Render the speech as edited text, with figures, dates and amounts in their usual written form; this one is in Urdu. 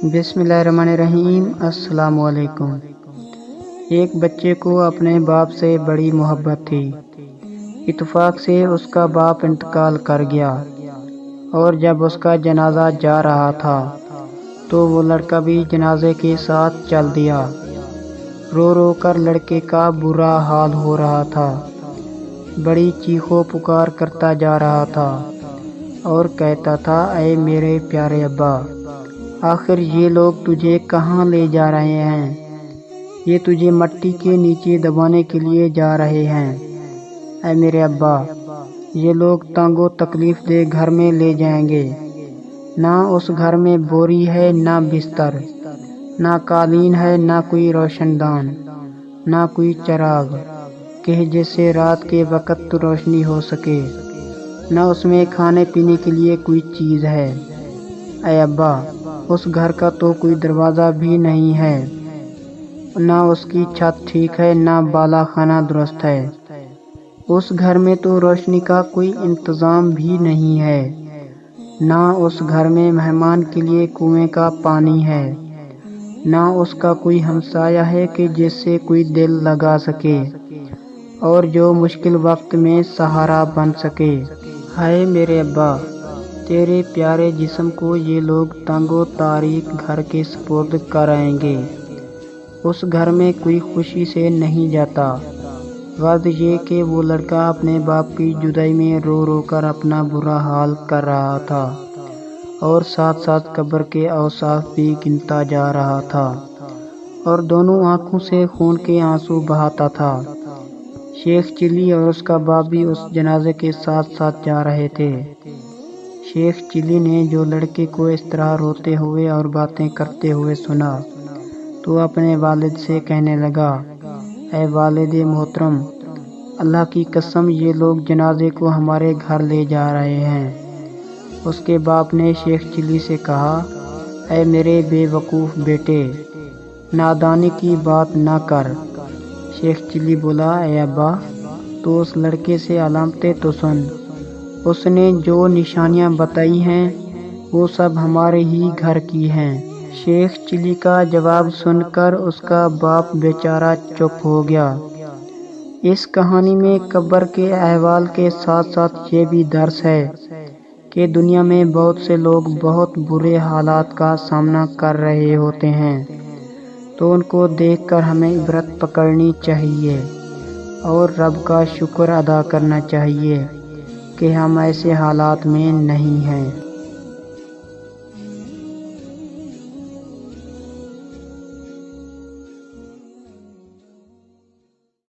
بسم اللہ الرحمن الرحیم۔ السلام علیکم۔ ایک بچے کو اپنے باپ سے بڑی محبت تھی۔ اتفاق سے اس کا باپ انتقال کر گیا اور جب اس کا جنازہ جا رہا تھا تو وہ لڑکا بھی جنازے کے ساتھ چل دیا۔ رو رو کر لڑکے کا برا حال ہو رہا تھا، بڑی چیخو پکار کرتا جا رہا تھا اور کہتا تھا، اے میرے پیارے ابا، آخر یہ لوگ تجھے کہاں لے جا رہے ہیں؟ یہ تجھے مٹی کے نیچے دبانے کے لیے جا رہے ہیں۔ اے میرے ابا، یہ لوگ تنگ و تکلیف دہ گھر میں لے جائیں گے۔ نہ اس گھر میں بوری ہے، نہ بستر، نہ قالین ہے، نہ کوئی روشن دان، نہ کوئی چراغ کہ جس سے رات کے وقت روشنی ہو سکے، نہ اس میں کھانے پینے کے لیے کوئی چیز ہے۔ اے ابا، اس گھر کا تو کوئی دروازہ بھی نہیں ہے، نہ اس کی چھت ٹھیک ہے، نہ بالا خانہ درست ہے۔ اس گھر میں تو روشنی کا کوئی انتظام بھی نہیں ہے، نہ اس گھر میں مہمان کے لیے کنویں کا پانی ہے، نہ اس کا کوئی ہمسایہ ہے کہ جس سے کوئی دل لگا سکے اور جو مشکل وقت میں سہارا بن سکے۔ ہائے میرے ابا، تیرے پیارے جسم کو یہ لوگ تنگ و تاریک گھر کے سپرد کرائیں گے۔ اس گھر میں کوئی خوشی سے نہیں جاتا۔ غرض یہ کہ وہ لڑکا اپنے باپ کی جدائی میں رو رو کر اپنا برا حال کر رہا تھا اور ساتھ ساتھ قبر کے اوصاف بھی گنتا جا رہا تھا اور دونوں آنکھوں سے خون کے آنسو بہاتا تھا۔ شیخ چلی اور اس کا باپ بھی اس جنازے کے ساتھ ساتھ جا رہے تھے۔ شیخ چلی نے جو لڑکے کو اس طرح روتے ہوئے اور باتیں کرتے ہوئے سنا تو اپنے والد سے کہنے لگا، اے والد محترم، اللہ کی قسم یہ لوگ جنازے کو ہمارے گھر لے جا رہے ہیں۔ اس کے باپ نے شیخ چلی سے کہا، اے میرے بے وقوف بیٹے، نادانی کی بات نہ کر۔ شیخ چلی بولا، اے ابا، تو اس لڑکے سے علامتیں تو سن۔ اس نے جو نشانیاں بتائی ہیں وہ سب ہمارے ہی گھر کی ہیں۔ شیخ چلی کا جواب سن کر اس کا باپ بیچارہ چپ ہو گیا۔ اس کہانی میں قبر کے احوال کے ساتھ ساتھ یہ بھی درس ہے کہ دنیا میں بہت سے لوگ بہت برے حالات کا سامنا کر رہے ہوتے ہیں، تو ان کو دیکھ کر ہمیں عبرت پکڑنی چاہیے اور رب کا شکر ادا کرنا چاہیے کہ ہم ایسے حالات میں نہیں ہیں۔